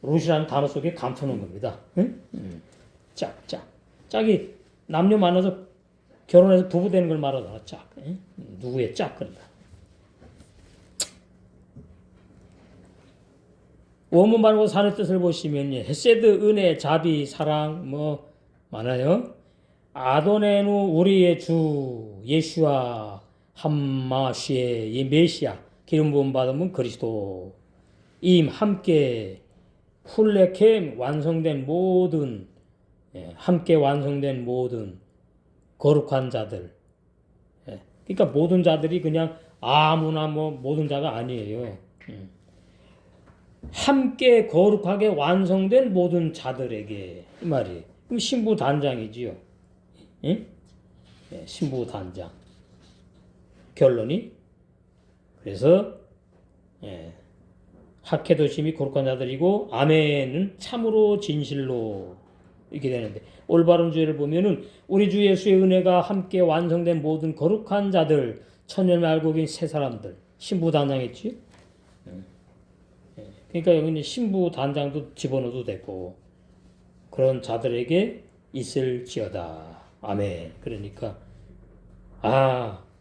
룻이라는 단어 속에 감춰놓은 겁니다. 짝. 짝이 남녀 만나서 결혼해서 부부 되는 걸 말하잖아. 짝. 누구의 짝 그런다. 원문 발음과 산의 뜻을 보시면 헤세드, 은혜, 자비, 사랑 뭐 많아요. 아도네누 우리의 주 예수와 함마시의 이 메시아 기름 부음 받으면 그리스도 임 함께 훌레켐 완성된 모든 함께 완성된 모든 거룩한 자들. 그러니까 모든 자들이 그냥 아무나 뭐 모든 자가 아니에요. 함께 거룩하게 완성된 모든 자들에게 이 말이. 그럼 신부 단장이지요. 신부 단장. 결론이 그래서 학회도심이 거룩한 자들이고 아멘은 참으로 진실로 이렇게 되는데 올바른 주의를 보면은 우리 주 예수의 은혜가 함께 완성된 모든 거룩한 자들 천년을 알고 계신 새 사람들 신부 단장했지. 그러니까 여기는 신부 단장도 집어넣어도 되고 그런 자들에게 있을지어다. 아멘. 그러니까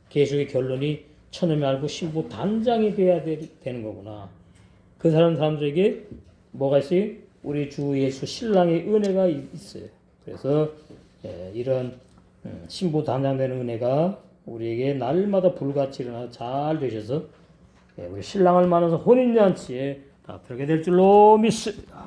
계시록의 결론이 천년을 알고 신부 단장이 돼야 되는 거구나. 그 사람들에게 뭐가 있어요? 우리 주 예수 신랑의 은혜가 있어요. 그래서 이런 신부 단장되는 은혜가 우리에게 날마다 불같이 일어나 잘 되셔서 우리 신랑을 만나서 혼인잔치에 다 들게 될 줄로 믿습니다.